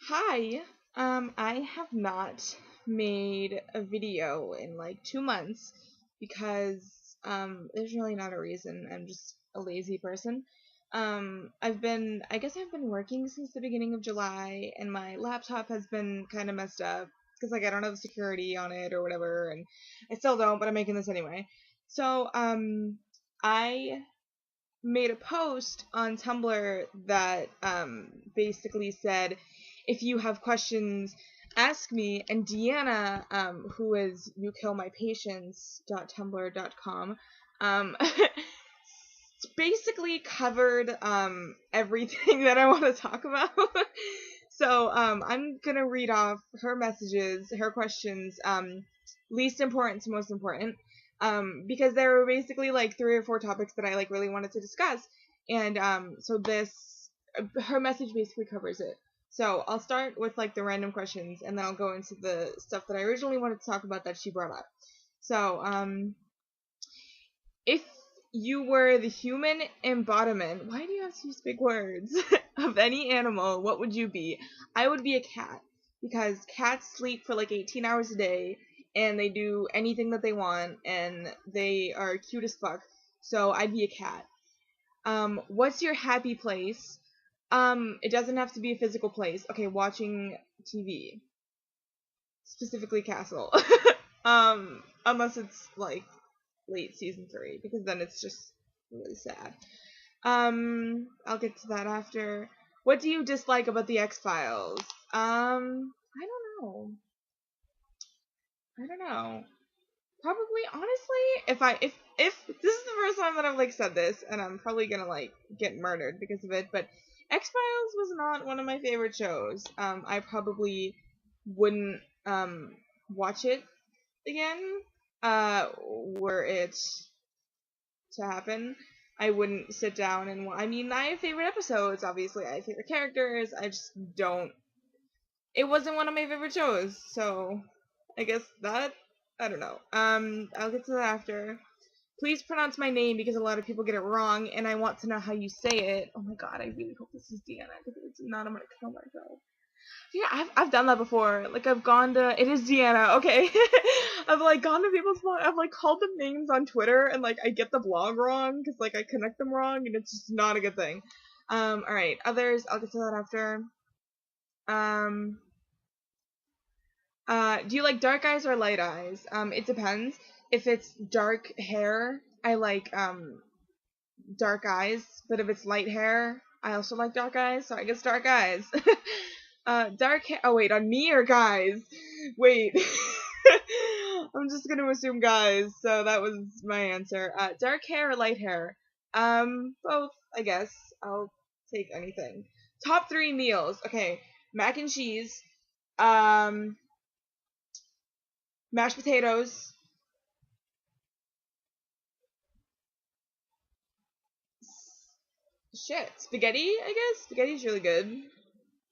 Hi. I have not made a video in like 2 months because there's really not a reason. I'm just a lazy person. I guess I've been working since the beginning of July, and my laptop has been kind of messed up because like I don't have security on it or whatever, and I still don't, but I'm making this anyway. So I made a post on Tumblr that basically said, if you have questions, ask me. And Deanna, who is youkillmypatients.tumblr.com, basically covered everything that I want to talk about. So I'm gonna read off her messages, her questions, least important to most important, because there were basically like 3 or 4 topics that I like really wanted to discuss, and so her message basically covers it. So I'll start with like the random questions, and then I'll go into the stuff that I originally wanted to talk about that she brought up. So if you were the human embodiment, why do you have to use big words, of any animal, what would you be? I would be a cat, because cats sleep for like 18 hours a day, and they do anything that they want, and they are cute as fuck, so I'd be a cat. What's your happy place? It doesn't have to be a physical place. Okay, watching TV. Specifically Castle. Unless it's like late season 3, because then it's just really sad. I'll get to that after. What do you dislike about the X-Files? I don't know. Probably, honestly, if this is the first time that I've like said this, and I'm probably gonna like get murdered because of it, but X-Files was not one of my favorite shows. I probably wouldn't watch it again, were it to happen. I wouldn't sit down and I mean, I have favorite episodes, obviously. I have favorite characters. I just don't. It wasn't one of my favorite shows, so I guess that. I don't know. I'll get to that after. Please pronounce my name because a lot of people get it wrong, and I want to know how you say it. Oh my god, I really hope this is Deanna, because if it's not, I'm gonna kill myself. Yeah, I've done that before. Like I've gone to it is Deanna, okay. I've like gone to people's blog. I've like called them names on Twitter, and like I get the blog wrong because like I connect them wrong, and it's just not a good thing. All right, others. I'll get to that after. Um. Do you like dark eyes or light eyes? It depends. If it's dark hair, I like dark eyes, but if it's light hair, I also like dark eyes, so I guess dark eyes. Dark hair. Oh wait, on me or guys? Wait. I'm just gonna assume guys, so that was my answer. Dark hair or light hair? Both, I guess. I'll take anything. Top 3 meals. Okay, mac and cheese. Um, Mashed potatoes. Shit, spaghetti. I guess spaghetti's really good.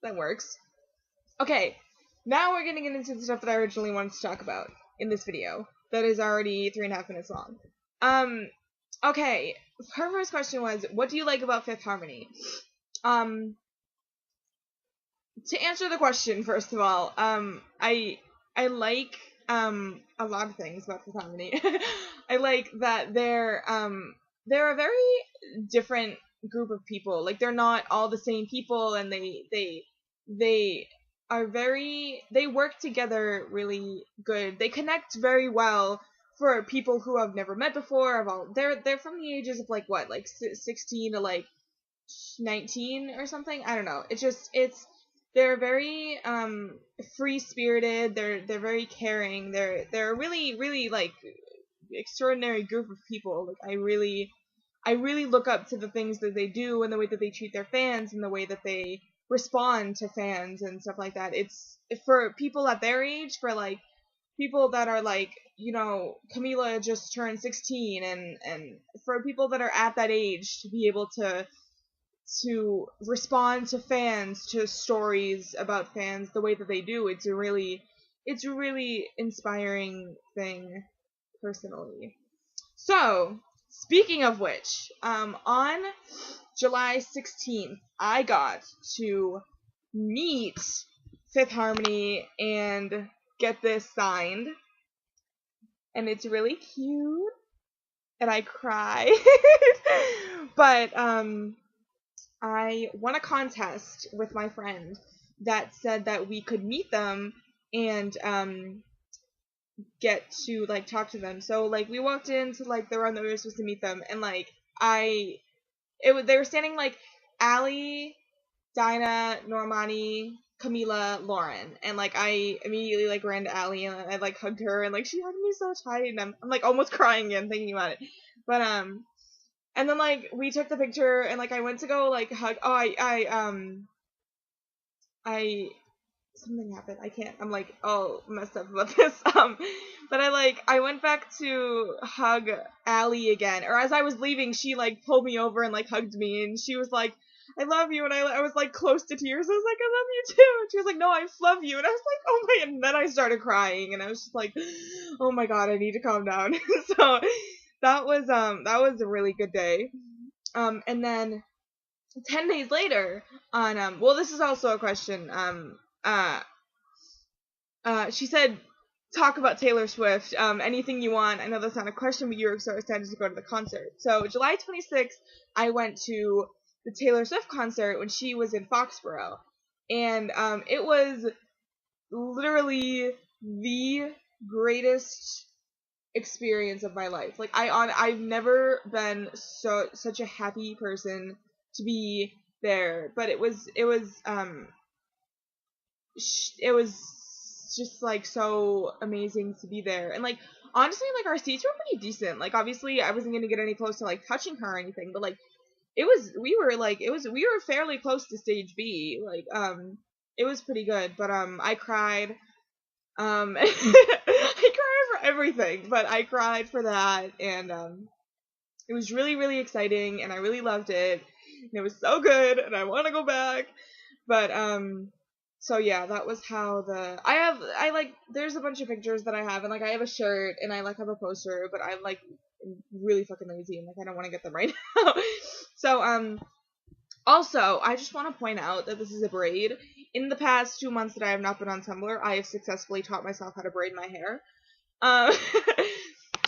That works. Okay, now we're getting into the stuff that I originally wanted to talk about in this video. That is already 3.5 minutes long. Okay. Her first question was, what do you like about Fifth Harmony? To answer the question, first of all, I like a lot of things about Fifth Harmony. I like that they're a very different group of people. Like they're not all the same people, and they are they work together really good. They connect very well for people who have never met before. They're from the ages of like what, like 16 to like 19 or something. I don't know. They're very free spirited. They're very caring. They're a really like extraordinary group of people. Like I really look up to the things that they do, and the way that they treat their fans, and the way that they respond to fans and stuff like that. It's for people at their age, for like people that are like, Camila just turned 16, and for people that are at that age to be able to respond to fans, to stories about fans the way that they do, it's a really inspiring thing personally. So, speaking of which, on July 16th, I got to meet Fifth Harmony and get this signed. And it's really cute. And I cried. But I won a contest with my friend that said that we could meet them and get to like talk to them. So like we walked into like the room that we were supposed to meet them, and like they were standing like Allie, Dinah, Normani, Camila, Lauren, and like I immediately like ran to Allie and I like hugged her, and like she hugged me so tight, and I'm like almost crying again thinking about it. But and then like we took the picture, and like I went to go like hug. Oh, I something happened. I can't. I'm like all messed up about this. But I went back to hug Allie again, or as I was leaving, she like pulled me over and like hugged me, and she was like, "I love you," and I was like close to tears. I was like, "I love you too," and she was like, "No, I love you," and I was like, "Oh my!" And then I started crying, and I was just like, "Oh my god, I need to calm down." So that was a really good day. And then 10 days later on well, this is also a question. She said, talk about Taylor Swift, anything you want. I know that's not a question, but you were so excited to go to the concert. So July 26th, I went to the Taylor Swift concert when she was in Foxborough, and it was literally the greatest experience of my life. Like I've never been such a happy person to be there, but it was just like so amazing to be there. And like honestly, like our seats were pretty decent. Like obviously I wasn't gonna get any close to like touching her or anything, but like we were fairly close to stage B. Like it was pretty good. But I cried. I cried for everything, but I cried for that, and it was really, really exciting, and I really loved it. And it was so good, and I want to go back. But so yeah, that was how there's a bunch of pictures that I have, and like I have a shirt, and I like have a poster, but I'm like really fucking lazy, and like I don't want to get them right now. So also, I just want to point out that this is a braid. In the past 2 months that I have not been on Tumblr, I have successfully taught myself how to braid my hair.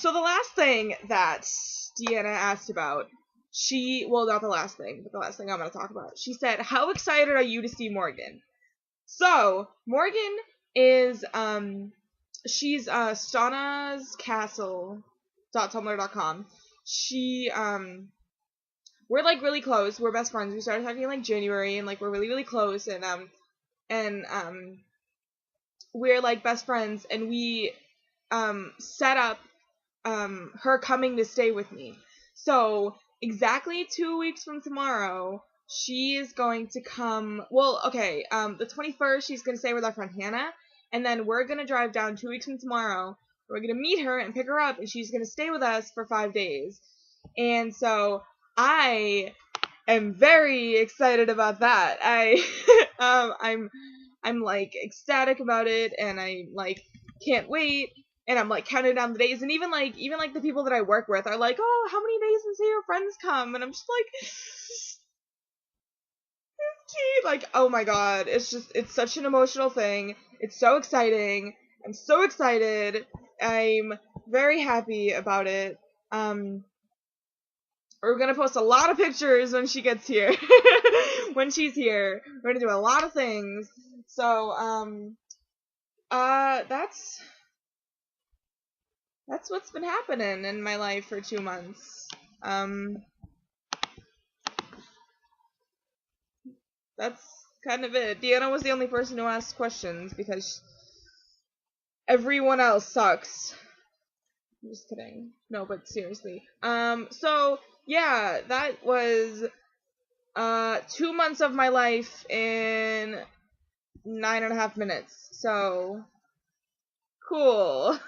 So the last thing that Deanna asked about, not the last thing, but the last thing I'm going to talk about. She said, how excited are you to see Morgan? So, Morgan is, she's, StanasCastle.tumblr.com. She, we're like really close. We're best friends. We started talking in like January, and like we're really, really close, and we're like best friends, and we set up her coming to stay with me. So exactly 2 weeks from tomorrow, she is going to come. Well, okay, the 21st she's gonna stay with our friend Hannah, and then we're gonna drive down 2 weeks from tomorrow. We're gonna meet her and pick her up, and she's gonna stay with us for 5 days. And so I am very excited about that. I'm like ecstatic about it, and I like can't wait, and I'm like counting down the days, and even like the people that I work with are like, oh, how many days until your friends come? And I'm just like, 15. Like, oh my god, it's such an emotional thing. It's so exciting. I'm so excited. I'm very happy about it. We're gonna post a lot of pictures when she gets here. When she's here, we're gonna do a lot of things. So, that's what's been happening in my life for 2 months. That's kind of it. Deanna was the only person who asked questions because everyone else sucks. I'm just kidding. No, but seriously. So yeah, that was 2 months of my life in 9.5 minutes. So cool.